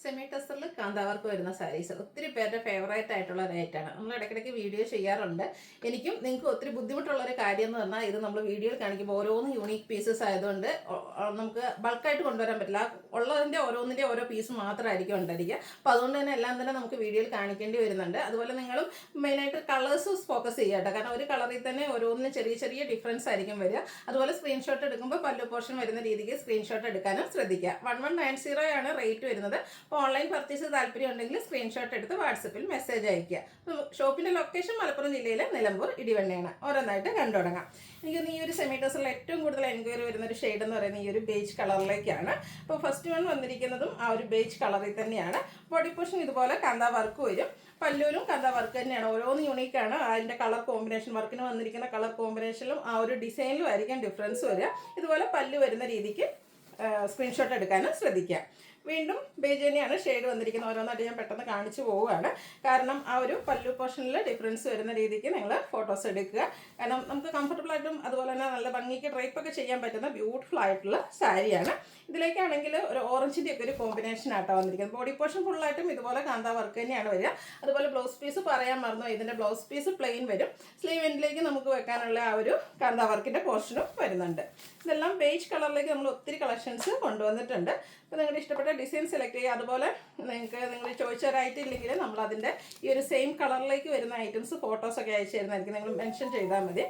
Semi ടെസറിൽ കാന്താവർക്ക് വരുന്ന സാരീസ് ഒത്തിരി പേരുടെ ഫേവറേറ്റ് ആയിട്ടുള്ള ഒരു ഐറ്റാണ്. നമ്മൾ ഇടയ്ക്കിടയ്ക്ക് വീഡിയോ ചെയ്യാറുണ്ട്. എനിക്കും നിങ്ങൾക്ക് ഒത്തിരി ബുദ്ധിമുട്ടുള്ള ഒരു കാര്യം എന്ന് പറഞ്ഞാൽ ഇത് നമ്മൾ വീഡിയോയിൽ കാണിക്കുമ്പോൾ ഓരോന്ന് യൂണീക്ക് പീസസ് ആയതുകൊണ്ട് നമുക്ക് ബൾക്കായിട്ട് കൊണ്ടുവരാൻ പറ്റില്ല. ഉള്ളതിൻ്റെ ഓരോന്നിൻ്റെ ഓരോ പീസ് മാത്രമായിരിക്കും ഉണ്ടായിരിക്കുക. അപ്പോൾ അതുകൊണ്ട് തന്നെ എല്ലാം തന്നെ നമുക്ക് വീഡിയോയിൽ കാണിക്കേണ്ടി വരുന്നുണ്ട്. അതുപോലെ നിങ്ങളും മെയിനായിട്ട് കളേഴ്സ് ഫോക്കസ് ചെയ്യാട്ടോ, കാരണം ഒരു കളറിൽ തന്നെ ഓരോന്നിനും ചെറിയ ചെറിയ ഡിഫറൻസ് ആയിരിക്കും വരിക. അതുപോലെ സ്ക്രീൻഷോട്ട് എടുക്കുമ്പോൾ പല്ലു പോർഷൻ വരുന്ന രീതിക്ക് സ്ക്രീൻഷോട്ട് എടുക്കാനും ശ്രദ്ധിക്കുക. 1190 ആണ് റേറ്റ് വരുന്നത്. അപ്പോൾ ഓൺലൈൻ പർച്ചേസ് താല്പര്യം ഉണ്ടെങ്കിൽ സ്ക്രീൻഷോട്ട് എടുത്ത് വാട്സപ്പിൽ മെസ്സേജ് അയയ്ക്കുക. ഷോപ്പിൻ്റെ ലൊക്കേഷൻ മലപ്പുറം ജില്ലയിലെ നിലമ്പൂർ ഇടിവണ്ണയാണ്. ഓരോന്നായിട്ട് കണ്ടു തുടങ്ങാം. എനിക്കൊന്ന് ഈ ഒരു സെമി ടെസറിൽ ഏറ്റവും കൂടുതൽ എൻക്വയറി വരുന്ന ഒരു ഷെയ്ഡ് എന്ന് പറയുന്നത് ഈ ഒരു ബേജ് കളറിലേക്കാണ്. അപ്പോൾ ഫസ്റ്റ് വൺ വന്നിരിക്കുന്നതും ആ ഒരു ബേജ് കളറിൽ തന്നെയാണ്. ബോഡി പോർഷൻ ഇതുപോലെ കാന്താ വർക്ക് വരും. പല്ലൂരും കാന്താ വർക്ക് തന്നെയാണ്. ഓരോന്ന് യൂണീക്കാണ്. അതിൻ്റെ കളർ കോമ്പിനേഷൻ, വർക്കിന് വന്നിരിക്കുന്ന കളർ കോമ്പിനേഷനിലും ആ ഒരു ഡിസൈനിലും ആയിരിക്കും ഡിഫറൻസ് വരിക. ഇതുപോലെ പല്ലു വരുന്ന രീതിക്ക് സ്ക്രീൻഷോട്ട് എടുക്കാനും ശ്രദ്ധിക്കുക. വീണ്ടും ബേജ് തന്നെയാണ് ഷെയ്ഡ് വന്നിരിക്കുന്നത്. ഓരോന്നായിട്ട് ഞാൻ പെട്ടെന്ന് കാണിച്ചു പോവുകയാണ്. കാരണം ആ ഒരു പല്ലു പോർഷനിൽ ഡിഫറൻസ് വരുന്ന രീതിക്ക് നിങ്ങൾ ഫോട്ടോസ് എടുക്കുക. കാരണം നമുക്ക് കംഫർട്ടബിൾ ആയിട്ടും അതുപോലെ തന്നെ നല്ല ഭംഗിക്ക് ഡ്രൈപ്പൊക്കെ ചെയ്യാൻ പറ്റുന്ന ബ്യൂട്ടിഫുൾ ആയിട്ടുള്ള സാരിയാണ്. ഇതിലേക്കാണെങ്കിൽ ഒരു ഓറഞ്ചിൻ്റെ ഒക്കെ ഒരു കോമ്പിനേഷൻ ആയിട്ടാണ് വന്നിരിക്കുന്നത്. ബോഡി പോർഷൻ ഫുള്ളായിട്ടും ഇതുപോലെ കാന്താ വർക്ക് തന്നെയാണ് വരിക. അതുപോലെ ബ്ലൗസ് പീസ് പറയാൻ മറന്നു, ഇതിൻ്റെ ബ്ലൗസ് പീസ് പ്ലെയിൻ വരും. സ്ലീവ് എൻഡിലേക്ക് നമുക്ക് വെക്കാനുള്ള ആ ഒരു കാന്താ വർക്കിൻ്റെ പോർഷനും വരുന്നുണ്ട്. ഇതെല്ലാം ബേജ് കളറിലേക്ക് നമ്മൾ ഒത്തിരി കളക്ഷൻസ് കൊണ്ടുവന്നിട്ടുണ്ട്. അപ്പോൾ നിങ്ങളുടെ ഇഷ്ടപ്പെട്ട ഡിസൈൻ സെലക്ട് ചെയ്യുക. അതുപോലെ നിങ്ങൾ ചോദിച്ചൊരായിട്ടില്ലെങ്കിൽ നമ്മൾ അതിൻ്റെ ഈ ഒരു സെയിം കളറിലേക്ക് വരുന്ന ഐറ്റംസ് ഫോട്ടോസൊക്കെ അയച്ചു തരുന്നതായിരിക്കും. നിങ്ങൾ മെൻഷൻ ചെയ്താൽ മതി.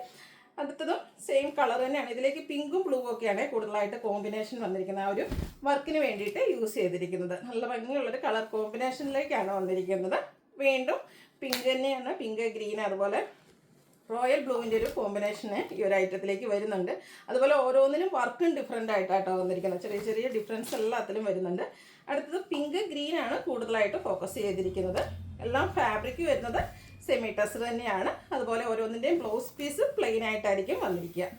അടുത്തതും സെയിം കളർ തന്നെയാണ്. ഇതിലേക്ക് പിങ്കും ബ്ലൂ ഒക്കെയാണ് കൂടുതലായിട്ട് കോമ്പിനേഷൻ വന്നിരിക്കുന്നത്. ആ ഒരു വർക്കിന് വേണ്ടിയിട്ട് യൂസ് ചെയ്തിരിക്കുന്നത്. നല്ല ഭംഗിയുള്ളൊരു കളർ കോമ്പിനേഷനിലേക്കാണ് വന്നിരിക്കുന്നത്. വീണ്ടും പിങ്ക് തന്നെയാണ്, പിങ്ക് ഗ്രീൻ അതുപോലെ റോയൽ ബ്ലൂവിൻ്റെ ഒരു കോമ്പിനേഷന് ഈ ഒരു ഐറ്റത്തിലേക്ക് വരുന്നുണ്ട്. അതുപോലെ ഓരോന്നിനും വർക്കും ഡിഫറെൻ്റ് ആയിട്ടാണ് വന്നിരിക്കുന്നത്. ചെറിയ ചെറിയ ഡിഫറൻസ് എല്ലാത്തിലും വരുന്നുണ്ട്. അടുത്തത് പിങ്ക് ഗ്രീൻ ആണ് കൂടുതലായിട്ട് ഫോക്കസ് ചെയ്തിരിക്കുന്നത്. എല്ലാം ഫാബ്രിക് വരുന്നത് സെമി ടെസർ തന്നെയാണ്. അതുപോലെ ഓരോന്നിൻ്റെയും ബ്ലൗസ് പീസ് പ്ലെയിൻ ആയിട്ടായിരിക്കും വന്നിരിക്കുക.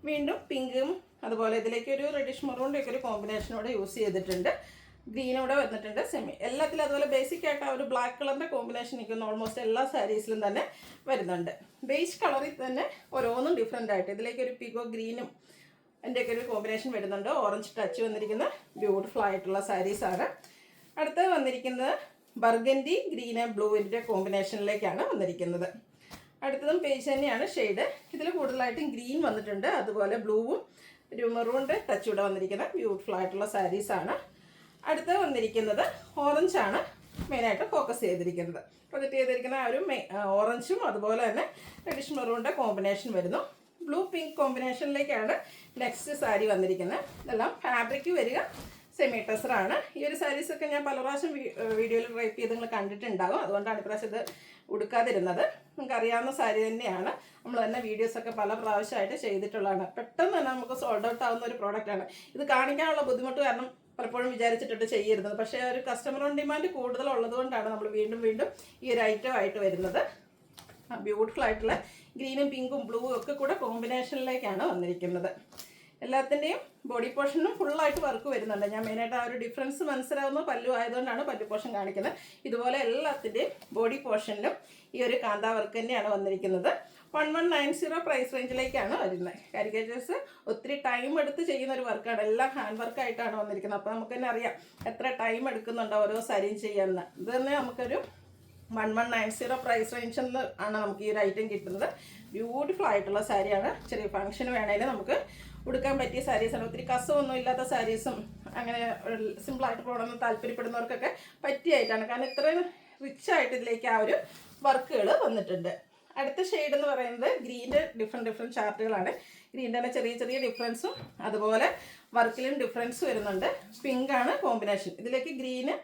വീണ്ടും പിങ്കും അതുപോലെ ഇതിലേക്ക് ഒരു റെഡിഷ് മെറൂണിൻ്റെ ഒക്കെ ഒരു കോമ്പിനേഷനോടെ യൂസ് ചെയ്തിട്ടുണ്ട്. ഗ്രീനോടെ വന്നിട്ടുണ്ട്. എല്ലാത്തിലും അതുപോലെ ബേസിക് ആയിട്ട് ആ ഒരു ബ്ലാക്ക് കളറിൻ്റെ കോമ്പിനേഷൻ നിൽക്കുന്ന ഓൾമോസ്റ്റ് എല്ലാ സാരീസിലും തന്നെ വരുന്നുണ്ട്. ബേസ് കളറിൽ തന്നെ ഓരോന്നും ഡിഫറെൻ്റ് ആയിട്ട് ഇതിലേക്ക് ഒരു പിഗോ ഗ്രീനും അതിൻ്റെയൊക്കെ ഒരു കോമ്പിനേഷൻ വരുന്നുണ്ട്. ഓറഞ്ച് ടച്ച് വന്നിരിക്കുന്ന ബ്യൂട്ടിഫുൾ ആയിട്ടുള്ള സാരീസാണ്. അടുത്തത് വന്നിരിക്കുന്നത് ബർഗൻഡി ഗ്രീന് ബ്ലൂവിൻ്റെ കോമ്പിനേഷനിലേക്കാണ് വന്നിരിക്കുന്നത്. അടുത്തതും പേജ് തന്നെയാണ് ഷെയ്ഡ്. ഇതിൽ കൂടുതലായിട്ടും ഗ്രീൻ വന്നിട്ടുണ്ട്. അതുപോലെ ബ്ലൂവും ഒരു മെറൂണിൻ്റെ ടച്ച് ഇവിടെ വന്നിരിക്കുന്ന ബ്യൂട്ടിഫുൾ ആയിട്ടുള്ള സാരീസാണ്. അടുത്ത് വന്നിരിക്കുന്നത് ഓറഞ്ചാണ് മെയിനായിട്ട് ഫോക്കസ് ചെയ്തിരിക്കുന്നത്. പ്രൊജക്റ്റ് ചെയ്തിരിക്കുന്ന ആ ഒരു ഓറഞ്ചും അതുപോലെ തന്നെ റെഡിഷ് മെറൂണിൻ്റെ കോമ്പിനേഷൻ വരുന്നു. ബ്ലൂ പിങ്ക് കോമ്പിനേഷനിലേക്കാണ് നെക്സ്റ്റ് സാരി വന്നിരിക്കുന്നത്. ഇതെല്ലാം ഫാബ്രിക് വരിക സെമി ടെസറാണ്. ഈ ഒരു സാരീസൊക്കെ ഞാൻ പല പ്രാവശ്യം വീഡിയോയിൽ ഡ്രൈപ്പ് ചെയ്ത് നിങ്ങൾ കണ്ടിട്ടുണ്ടാകും. അതുകൊണ്ടാണ് ഇപ്രാവശ്യം ഇത് ഉടുക്കാതിരുന്നത്. നിങ്ങൾക്ക് അറിയാവുന്ന സാരി തന്നെയാണ്. നമ്മൾ തന്നെ വീഡിയോസൊക്കെ പല പ്രാവശ്യമായിട്ട് ചെയ്തിട്ടുള്ളതാണ്. പെട്ടെന്ന് തന്നെ നമുക്ക് സോൾഡ് ഔട്ട് ആവുന്ന ഒരു പ്രോഡക്റ്റാണ്. ഇത് കാണിക്കാനുള്ള ബുദ്ധിമുട്ട് കാരണം പലപ്പോഴും വിചാരിച്ചിട്ടുണ്ട് ചെയ്യരുന്നത്. പക്ഷേ ഒരു കസ്റ്റമർ ഓൺ ഡിമാൻഡ് കൂടുതലുള്ളത് കൊണ്ടാണ് നമ്മൾ വീണ്ടും വീണ്ടും ഈ ഒരു ഐറ്റം ആയിട്ട് വരുന്നത്. ബ്യൂട്ടിഫുൾ ആയിട്ടുള്ള ഗ്രീനും പിങ്കും ബ്ലൂവും ഒക്കെ കൂടെ കോമ്പിനേഷനിലേക്കാണ് വന്നിരിക്കുന്നത്. എല്ലാത്തിൻ്റെയും ബോഡി പോർഷനും ഫുള്ളായിട്ട് വർക്ക് വരുന്നുണ്ട്. ഞാൻ മെയിനായിട്ട് ആ ഒരു ഡിഫറൻസ് മനസ്സിലാവുന്ന പല്ലു ആയതുകൊണ്ടാണ് പല്ലു പോർഷൻ കാണിക്കുന്നത്. ഇതുപോലെ എല്ലാത്തിൻ്റെയും ബോഡി പോർഷനിലും ഈ ഒരു കാന്താ വർക്ക് തന്നെയാണ് വന്നിരിക്കുന്നത്. 1190 പ്രൈസ് റേഞ്ചിലേക്കാണ് വരുന്നത്. കാരിക്കേച്ചേഴ്സ് ഒത്തിരി ടൈം എടുത്ത് ചെയ്യുന്ന ഒരു വർക്കാണ്. എല്ലാം ഹാൻഡ് വർക്കായിട്ടാണ് വന്നിരിക്കുന്നത്. അപ്പോൾ നമുക്ക് തന്നെ അറിയാം എത്ര ടൈം എടുക്കുന്നുണ്ടോ ഓരോ സാരിയും ചെയ്യാമെന്ന്. ഇത് തന്നെ നമുക്കൊരു 1190 പ്രൈസ് റേഞ്ചിൽ ആണ് നമുക്ക് ഈ ഒരു ഐറ്റം കിട്ടുന്നത്. ബ്യൂട്ടിഫുൾ ആയിട്ടുള്ള സാരിയാണ്. ചെറിയ ഫംഗ്ഷന് വേണമെങ്കിൽ നമുക്ക് ഉടുക്കാൻ പറ്റിയ സാരീസാണ്. ഒത്തിരി കസമൊന്നും ഇല്ലാത്ത സാരീസും അങ്ങനെ സിമ്പിളായിട്ട് പോകണമെന്ന് താല്പര്യപ്പെടുന്നവർക്കൊക്കെ പറ്റിയായിട്ടാണ്. കാരണം ഇത്രയും റിച്ചായിട്ട് ഇതിലേക്ക് ആ ഒരു വർക്കുകൾ വന്നിട്ടുണ്ട്. അടുത്ത ഷെയ്ഡ് എന്ന് പറയുന്നത് ഗ്രീൻ്റെ ഡിഫറെൻറ്റ് ചാർട്ടുകളാണ്. ഗ്രീൻ്റെ തന്നെ ചെറിയ ചെറിയ ഡിഫറൻസും അതുപോലെ വർക്കിലും ഡിഫറൻസ് വരുന്നുണ്ട്. പിങ്കാണ് കോമ്പിനേഷൻ. ഇതിലേക്ക് ഗ്രീന്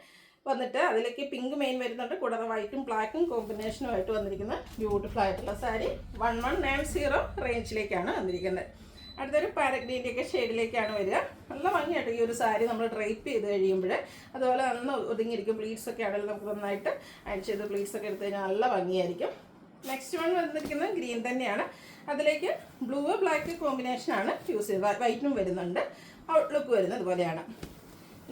വന്നിട്ട് അതിലേക്ക് പിങ്ക് മെയിൻ വരുന്നുണ്ട്. കൂടാതെ വൈറ്റും ബ്ലാക്കും കോമ്പിനേഷനുമായിട്ട് വന്നിരിക്കുന്ന ബ്യൂട്ടിഫുൾ ആയിട്ടുള്ള സാരി 1190 റേഞ്ചിലേക്കാണ് വന്നിരിക്കുന്നത്. അടുത്തൊരു പാരഗ്രീൻ്റെയൊക്കെ ഷെയ്ഡിലേക്കാണ് വരിക. നല്ല ഭംഗിയായിട്ട് ഈ ഒരു സാരി നമ്മൾ ഡ്രൈപ്പ് ചെയ്ത് കഴിയുമ്പോൾ അതുപോലെ നല്ല ഒതുങ്ങിയിരിക്കും. പ്ലീറ്റ്സൊക്കെ ആണെങ്കിലും നമുക്ക് നന്നായിട്ട് അയൺ ചെയ്ത് പ്ലീറ്റ്സൊക്കെ എടുത്ത് കഴിഞ്ഞാൽ നല്ല ഭംഗിയായിരിക്കും. നെക്സ്റ്റ് വൺ വന്നിരിക്കുന്നത് ഗ്രീൻ തന്നെയാണ്. അതിലേക്ക് ബ്ലൂ ബ്ലാക്ക് കോമ്പിനേഷനാണ് യൂസ് ചെയ്ത് വൈറ്റും വരുന്നുണ്ട്. ഔട്ട്ലുക്ക് വരുന്നത് ഇതുപോലെയാണ്.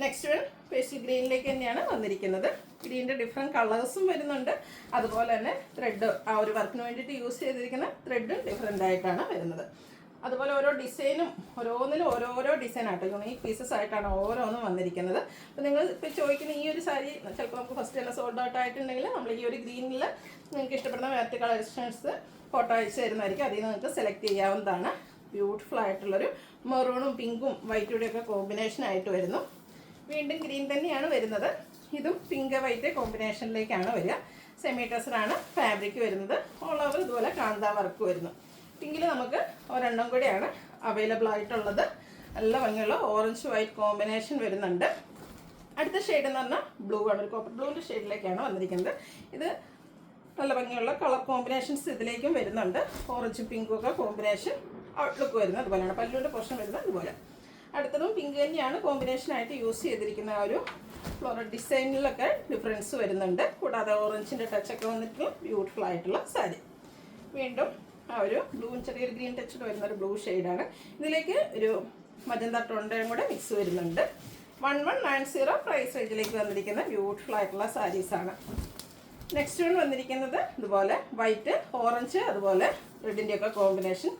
നെക്സ്റ്റ് വൺ പേസ്റ്റൽ ഗ്രീനിലേക്ക് തന്നെയാണ് വന്നിരിക്കുന്നത്. ഗ്രീനിൻ്റെ ഡിഫറെൻറ്റ് കളേഴ്സും വരുന്നുണ്ട്. അതുപോലെ തന്നെ ത്രെഡ് ആ ഒരു വർക്കിന് വേണ്ടിയിട്ട് യൂസ് ചെയ്തിരിക്കുന്ന ത്രെഡും ഡിഫറെൻ്റ് ആയിട്ടാണ് വരുന്നത്. അതുപോലെ ഓരോ ഡിസൈനും ഓരോന്നിനും ഓരോരോ ഡിസൈനായിട്ട് യുണീക്ക് പീസസ് ആയിട്ടാണ് ഓരോന്നും വന്നിരിക്കുന്നത്. അപ്പോൾ നിങ്ങൾ ഇപ്പോൾ ചോദിക്കുന്ന ഈ ഒരു സാരി ചിലപ്പോൾ നമുക്ക് ഫസ്റ്റ് തന്നെ സോൾഡ് ഔട്ട് ആയിട്ടുണ്ടെങ്കിൽ നമ്മൾ ഈ ഒരു ഗ്രീനിൽ നിങ്ങൾക്ക് ഇഷ്ടപ്പെടുന്ന വേറെ കളക്ഷൻസ് ഫോട്ടോ അയച്ചു തരുന്നതായിരിക്കും. അതിൽ നിന്ന് നിങ്ങൾക്ക് സെലക്ട് ചെയ്യാവുന്നതാണ്. ബ്യൂട്ടിഫുൾ ആയിട്ടുള്ളൊരു മെറൂണും പിങ്കും വൈറ്റുടെ ഒക്കെ കോമ്പിനേഷൻ ആയിട്ട് വരുന്നു. വീണ്ടും ഗ്രീൻ തന്നെയാണ് വരുന്നത്. ഇതും പിങ്ക് വൈറ്റ് കോമ്പിനേഷനിലേക്കാണ് വരിക. സെമി ടെസറാണ് ഫാബ്രിക് വരുന്നത്. ഓൾ ഓവർ ഇതുപോലെ കാന്ത വർക്ക് വരുന്നു. പിങ്കിൽ നമുക്ക് ഒരെണ്ണം കൂടിയാണ് അവൈലബിൾ ആയിട്ടുള്ളത്. നല്ല ഭംഗിയുള്ള ഓറഞ്ച് വൈറ്റ് കോമ്പിനേഷൻ വരുന്നുണ്ട്. അടുത്ത ഷെയ്ഡ് എന്ന് പറഞ്ഞാൽ ബ്ലൂ ആണ്. ഒരു കോപ്പർ ബ്ലൂവിൻ്റെ ഷെയ്ഡിലേക്കാണ് വന്നിരിക്കുന്നത്. ഇത് നല്ല ഭംഗിയുള്ള കളർ കോമ്പിനേഷൻസ് ഇതിലേക്കും വരുന്നുണ്ട്. ഓറഞ്ചും പിങ്കും ഒക്കെ കോമ്പിനേഷൻ ഔട്ട്ലുക്ക് വരുന്നത് അതുപോലെയാണ്. പല്ലുവിൻ്റെ പോർഷൻ വരുന്നത് അതുപോലെ. അടുത്തതും പിങ്ക് തന്നെയാണ് കോമ്പിനേഷനായിട്ട് യൂസ് ചെയ്തിരിക്കുന്ന ആ ഒരു ഫ്ലോറൽ ഡിസൈനിലൊക്കെ ഡിഫറൻസ് വരുന്നുണ്ട്. കൂടാതെ ഓറഞ്ചിൻ്റെ ടച്ചൊക്കെ വന്നിട്ട് ബ്യൂട്ടിഫുൾ ആയിട്ടുള്ള സാരി. വീണ്ടും ആ ഒരു ബ്ലൂവും ചെറിയൊരു ഗ്രീൻ ടച്ചിട്ട് വരുന്ന ഒരു ബ്ലൂ ഷെയ്ഡാണ്. ഇതിലേക്ക് ഒരു മജന്ത ടോണിൻ്റെയും കൂടെ മിക്സ് വരുന്നുണ്ട്. 1190 പ്രൈസ് റേഞ്ചിലേക്ക് വന്നിരിക്കുന്ന ബ്യൂട്ടിഫുൾ ആയിട്ടുള്ള സാരീസാണ്. നെക്സ്റ്റ് വൺ വന്നിരിക്കുന്നത് ഇതുപോലെ വൈറ്റ് ഓറഞ്ച് അതുപോലെ റെഡിൻ്റെയൊക്കെ കോമ്പിനേഷൻ.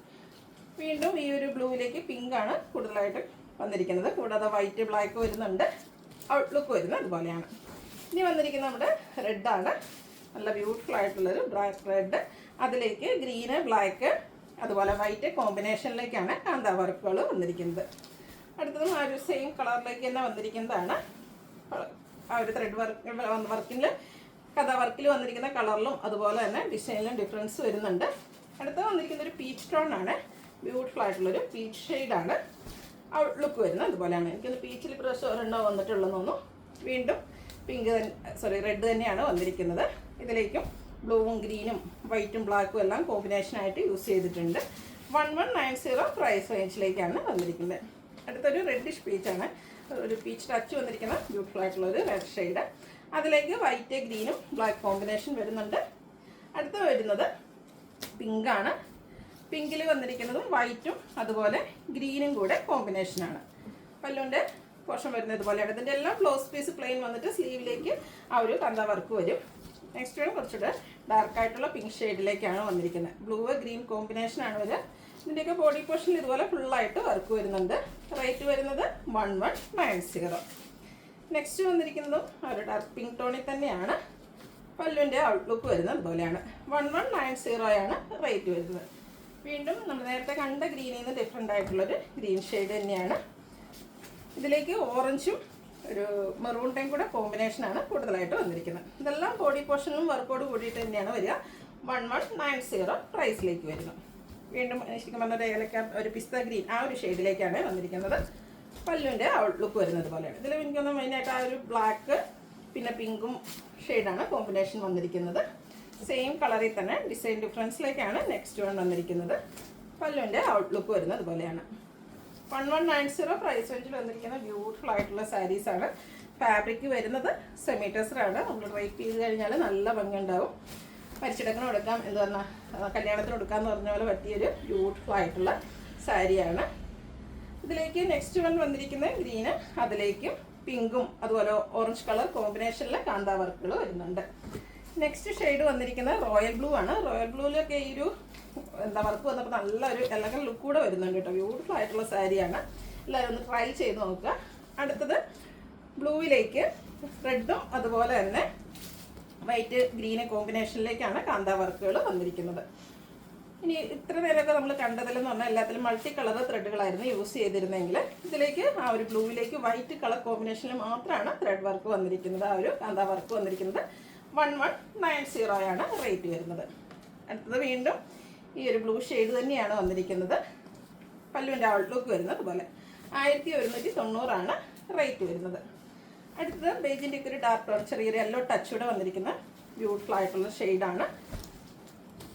വീണ്ടും ഈ ഒരു ബ്ലൂവിലേക്ക് പിങ്കാണ് കൂടുതലായിട്ട് വന്നിരിക്കുന്നത്. കൂടാതെ വൈറ്റ് ബ്ലാക്ക് വരുന്നുണ്ട്. ഔട്ട്ലുക്ക് വരുന്നത് അതുപോലെയാണ്. ഇനി വന്നിരിക്കുന്നത് നമ്മുടെ റെഡാണ്. നല്ല ബ്യൂട്ടിഫുൾ ആയിട്ടുള്ളൊരു ബ്ലാക്ക് റെഡ്. അതിലേക്ക് ഗ്രീന് ബ്ലാക്ക് അതുപോലെ വൈറ്റ് കോമ്പിനേഷനിലേക്കാണ് കാന്ത വർക്കുകൾ വന്നിരിക്കുന്നത്. അടുത്തതും ആ ഒരു സെയിം കളറിലേക്ക് തന്നെ വന്നിരിക്കുന്നതാണ്. ആ ഒരു ത്രെഡ് വർക്കിൽ കഥ വർക്കിൽ വന്നിരിക്കുന്ന കളറിലും അതുപോലെ തന്നെ ഡിസൈനിലും ഡിഫറൻസ് വരുന്നുണ്ട്. അടുത്ത വന്നിരിക്കുന്ന ഒരു പീച്ച് ടോൺ ആണ്. ബ്യൂട്ടിഫുൾ ആയിട്ടുള്ളൊരു പീച്ച് ഷെയ്ഡാണ്. ഔട്ട്ലുക്ക് വരുന്നത് അതുപോലെയാണ്. എനിക്കൊന്ന് പീച്ചിൽ പ്രാവശ്യം ഒരെണ്ണം വന്നിട്ടുള്ളതെന്നു. വീണ്ടും റെഡ് തന്നെയാണ് വന്നിരിക്കുന്നത്. ഇതിലേക്കും ബ്ലൂവും ഗ്രീനും വൈറ്റും ബ്ലാക്കും എല്ലാം കോമ്പിനേഷനായിട്ട് യൂസ് ചെയ്തിട്ടുണ്ട്. 1190 പ്രൈസ് റേഞ്ചിലേക്കാണ് വന്നിരിക്കുന്നത്. അടുത്തൊരു റെഡിഷ് പീച്ചാണ്. ഒരു പീച്ച് ടച്ച് വന്നിരിക്കുന്ന ബ്യൂട്ടിഫുൾ ആയിട്ടുള്ളൊരു റെഡ് ഷെയ്ഡ്. അതിലേക്ക് വൈറ്റ് ഗ്രീനും ബ്ലാക്ക് കോമ്പിനേഷൻ വരുന്നുണ്ട്. അടുത്ത വരുന്നത് പിങ്കാണ്. പിങ്കിൽ വന്നിരിക്കുന്നതും വൈറ്റും അതുപോലെ ഗ്രീനും കൂടെ കോമ്പിനേഷനാണ്. പല്ലുവിൻ്റെ പോർഷൻ വരുന്നത് ഇതുപോലെയാണ്. ഇതിൻ്റെ എല്ലാം ബ്ലൗസ് പീസ് പ്ലെയിൻ വന്നിട്ട് സ്ലീവിലേക്ക് ആ ഒരു കന്ത വർക്ക് വരും. നെക്സ്റ്റ് വേണം കുറച്ചുകൂടെ ഡാർക്കായിട്ടുള്ള പിങ്ക് ഷെയ്ഡിലേക്കാണ് വന്നിരിക്കുന്നത്. ബ്ലൂ ഗ്രീൻ കോമ്പിനേഷനാണ് വരിക. ഇതിൻ്റെയൊക്കെ ബോഡി പോർഷനിൽ ഇതുപോലെ ഫുള്ളായിട്ട് വർക്ക് വരുന്നുണ്ട്. റേറ്റ് വരുന്നത് 1190. നെക്സ്റ്റ് വന്നിരിക്കുന്നതും ഒരു ഡാർക്ക് പിങ്ക് ടോണിൽ തന്നെയാണ്. പല്ലുവിൻ്റെ ഔട്ട്ലുക്ക് വരുന്നത് അതുപോലെയാണ്. 1190 റേറ്റ് വരുന്നത്. വീണ്ടും നമ്മൾ നേരത്തെ കണ്ട ഗ്രീനിൽ നിന്ന് ഡിഫറെൻ്റ് ആയിട്ടുള്ളൊരു ഗ്രീൻ ഷെയ്ഡ് തന്നെയാണ്. ഇതിലേക്ക് ഓറഞ്ചും ഒരു മെറൂണിൻ്റെയും കൂടെ കോമ്പിനേഷനാണ് കൂടുതലായിട്ട് വന്നിരിക്കുന്നത്. ഇതെല്ലാം ബോഡി പോർഷനും വർക്കോട് കൂടിയിട്ട് തന്നെയാണ് വരിക. 1190 പ്രൈസിലേക്ക് വരുന്നു. വീണ്ടും ശരിക്കും പറഞ്ഞാൽ ഏലക്ക ഒരു പിസ്ത ഗ്രീൻ ആ ഒരു ഷെയ്ഡിലേക്കാണ് വന്നിരിക്കുന്നത്. പല്ലുവിൻ്റെ ഔട്ട്ലുക്ക് വരുന്നത് പോലെയാണ്. ഇതിൽ എനിക്കൊന്ന് മെയിനായിട്ട് ആ ഒരു ബ്ലാക്ക് പിന്നെ പിങ്കും ഷെയ്ഡാണ് കോമ്പിനേഷൻ വന്നിരിക്കുന്നത്. സെയിം കളറിൽ തന്നെ ഡിസൈൻ ഡിഫറൻസിലേക്കാണ് നെക്സ്റ്റ് വൺ വന്നിരിക്കുന്നത്. പല്ലുവിൻ്റെ ഔട്ട്ലുക്ക് വരുന്നത് അതുപോലെയാണ്. 1190 പ്രൈസ് റേഞ്ചിൽ വന്നിരിക്കുന്ന ബ്യൂട്ടിഫുൾ ആയിട്ടുള്ള സാരീസാണ്. ഫാബ്രിക് വരുന്നത് സെമി ടെസറാണ്. നമ്മൾ ഡ്രൈപ്പ് ചെയ്ത് കഴിഞ്ഞാൽ നല്ല ഭംഗി ഉണ്ടാവും. പരിച്ചെടുക്കണം എടുക്കാം എന്ന് പറഞ്ഞാൽ കല്യാണത്തിന് എടുക്കാമെന്ന് പറഞ്ഞ പോലെ പറ്റിയൊരു ബ്യൂട്ടിഫുൾ ആയിട്ടുള്ള സാരിയാണ്. ഇതിലേക്ക് നെക്സ്റ്റ് വൺ വന്നിരിക്കുന്നത് ഗ്രീന്, അതിലേക്കും പിങ്കും അതുപോലെ ഓറഞ്ച് കളർ കോമ്പിനേഷനിലെ കാന്ത വർക്കുകൾ വരുന്നുണ്ട്. നെക്സ്റ്റ് ഷെയ്ഡ് വന്നിരിക്കുന്നത് റോയൽ ബ്ലൂ ആണ്. റോയൽ ബ്ലൂവിലൊക്കെ ഈ ഒരു വർക്ക് വന്നപ്പോൾ നല്ലൊരു എല്ലാം ലുക്ക് കൂടെ വരുന്നുണ്ട് കേട്ടോ. ബ്യൂട്ടിഫുൾ ആയിട്ടുള്ള സാരിയാണ്. എല്ലാവരും ഒന്ന് ട്രൈ ചെയ്ത് നോക്കുക. അടുത്തത് ബ്ലൂവിലേക്ക് റെഡും അതുപോലെ തന്നെ വൈറ്റ് ഗ്രീന് കോമ്പിനേഷനിലേക്കാണ് കാന്ത വർക്കുകൾ വന്നിരിക്കുന്നത്. ഇനി ഇത്ര നേരമൊക്കെ നമ്മൾ കണ്ടതിലെന്ന് പറഞ്ഞാൽ എല്ലാത്തിലും മൾട്ടി കളർ ത്രെഡുകളായിരുന്നു യൂസ് ചെയ്തിരുന്നെങ്കിൽ ഇതിലേക്ക് ആ ഒരു ബ്ലൂവിലേക്ക് വൈറ്റ് കളർ കോമ്പിനേഷനിൽ മാത്രമാണ് ത്രെഡ് വർക്ക് വന്നിരിക്കുന്നത്. ആ ഒരു കാന്ത വർക്ക് വന്നിരിക്കുന്നത് 1190 റേറ്റ് വരുന്നത്. അടുത്തത് വീണ്ടും ഈ ഒരു ബ്ലൂ ഷെയ്ഡ് തന്നെയാണ് വന്നിരിക്കുന്നത്. പല്ലുവിൻ്റെ ഔട്ട്ലുക്ക് വരുന്നത് അതുപോലെ 1190 റേറ്റ് വരുന്നത്. അടുത്തത് ബേജിൻ്റെ ഒക്കെ ഒരു ഡാർക്ക് കളർ ചെറിയൊരു യെല്ലോ ടച്ച് കൂടെ വന്നിരിക്കുന്ന ബ്യൂട്ടിഫുൾ ആയിട്ടുള്ള ഷെയ്ഡാണ്.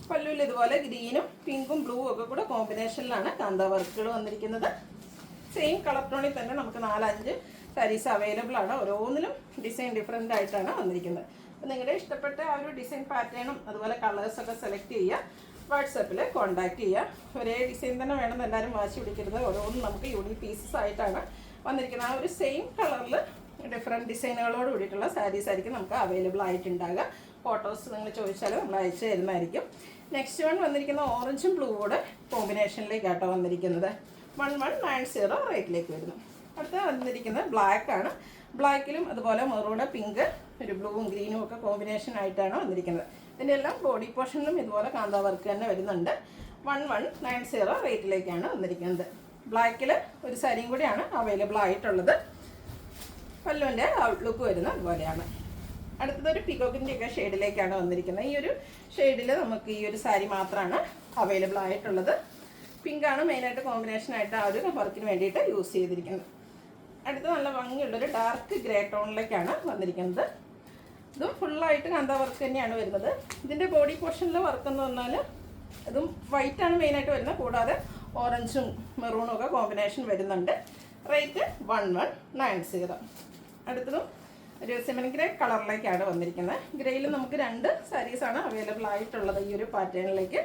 പല്ലുവിൽ ഇതുപോലെ ഗ്രീനും പിങ്കും ബ്ലൂ ഒക്കെ കൂടെ കോമ്പിനേഷനിലാണ് കാന്ത വർക്കുകൾ വന്നിരിക്കുന്നത്. സെയിം കളർ ടോണിൽ തന്നെ നമുക്ക് 4-5 സാരീസ് അവൈലബിൾ ആണ്. ഓരോന്നിലും ഡിസൈൻ ഡിഫറെൻ്റ് ആയിട്ടാണ് വന്നിരിക്കുന്നത്. അപ്പോൾ നിങ്ങളുടെ ഇഷ്ടപ്പെട്ട ആ ഒരു ഡിസൈൻ പാറ്റേണും അതുപോലെ കളേഴ്സൊക്കെ സെലക്ട് ചെയ്യുക. വാട്സാപ്പിൽ കോൺടാക്റ്റ് ചെയ്യുക. ഒരേ ഡിസൈൻ തന്നെ വേണമെന്ന് എല്ലാവരും വാശി പിടിക്കരുത്. ഓരോന്നും നമുക്ക് യൂണിക് പീസസ് ആയിട്ടാണ് വന്നിരിക്കുന്നത്. ആ ഒരു സെയിം കളറിൽ ഡിഫറെൻറ്റ് ഡിസൈനുകളോട് കൂടിയിട്ടുള്ള സാരീസ് ആയിരിക്കും നമുക്ക് അവൈലബിൾ ആയിട്ടുണ്ടാകുക. ഫോട്ടോസ് നിങ്ങൾ ചോദിച്ചാൽ നമ്മൾ അയച്ചു തരുന്നതായിരിക്കും. നെക്സ്റ്റ് വൺ വന്നിരിക്കുന്ന ഓറഞ്ചും ബ്ലൂവോട് കോമ്പിനേഷനിലേക്കാട്ടോ വന്നിരിക്കുന്നത്. 1190 റേറ്റിലേക്ക് വരുന്നു. അടുത്ത വന്നിരിക്കുന്നത് ബ്ലാക്ക് ആണ്. ബ്ലാക്കിലും അതുപോലെ മെറൂണ്, പിങ്ക്, ഒരു ബ്ലൂവും ഗ്രീനും ഒക്കെ കോമ്പിനേഷൻ ആയിട്ടാണ് വന്നിരിക്കുന്നത്. ഇതിൻ്റെ എല്ലാം ബോഡി പോർഷനിലും ഇതുപോലെ കാന്താ വർക്ക് തന്നെ വരുന്നുണ്ട്. 1190 റേറ്റിലേക്കാണ് വന്നിരിക്കുന്നത്. ബ്ലാക്കിൽ ഒരു സാരിയും കൂടിയാണ് അവൈലബിൾ ആയിട്ടുള്ളത്. പല്ലുവിൻ്റെ ഔട്ട്ലുക്ക് വരുന്നത് അതുപോലെയാണ്. അടുത്തതൊരു പികോക്കിൻ്റെയൊക്കെ ഷെയ്ഡിലേക്കാണ് വന്നിരിക്കുന്നത്. ഈ ഒരു ഷെയ്ഡിൽ നമുക്ക് ഈ ഒരു സാരി മാത്രമാണ് അവൈലബിൾ ആയിട്ടുള്ളത്. പിങ്കാണ് മെയിനായിട്ട് കോമ്പിനേഷനായിട്ട് ആ ഒരു വർക്കിന് വേണ്ടിയിട്ട് യൂസ് ചെയ്തിരിക്കുന്നത്. അടുത്ത നല്ല ഭംഗിയുള്ളൊരു ഡാർക്ക് ഗ്രേ ടോണിലേക്കാണ് വന്നിരിക്കുന്നത്. ഇതും ഫുള്ളായിട്ട് കാന്താ വർക്ക് തന്നെയാണ് വരുന്നത്. ഇതിൻ്റെ ബോഡി പോർഷനിലെ വർക്ക് എന്ന് പറഞ്ഞാൽ ഇതും വൈറ്റാണ് മെയിനായിട്ട് വരുന്നത്. കൂടാതെ ഓറഞ്ചും മെറൂണും ഒക്കെ കോമ്പിനേഷൻ വരുന്നുണ്ട്. റേറ്റ് 1190. അടുത്തതും ഒരു സിമൻ ഗ്രേ കളറിലേക്കാണ് വന്നിരിക്കുന്നത്. ഗ്രേയിൽ നമുക്ക് 2 സാരീസാണ് അവൈലബിൾ ആയിട്ടുള്ളത് ഈ ഒരു പാറ്റേണിലേക്ക്.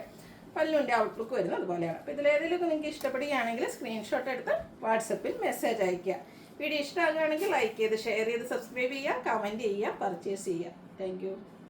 പല്ലുവിൻ്റെ ഔട്ട്ലുക്ക് വരുന്നത് അതുപോലെയാണ്. അപ്പോൾ ഇതിലേതെങ്കിലുമൊക്കെ നിങ്ങൾക്ക് ഇഷ്ടപ്പെടുകയാണെങ്കിൽ സ്ക്രീൻഷോട്ട് എടുത്ത് വാട്സപ്പിൽ മെസ്സേജ് അയയ്ക്കുക. വീഡിയോ ഇഷ്ടമാകുകയാണെങ്കിൽ ലൈക്ക് ചെയ്ത് ഷെയർ ചെയ്ത് സബ്സ്ക്രൈബ് ചെയ്യുക, കമൻറ്റ് ചെയ്യുക, പർച്ചേസ് ചെയ്യുക. താങ്ക്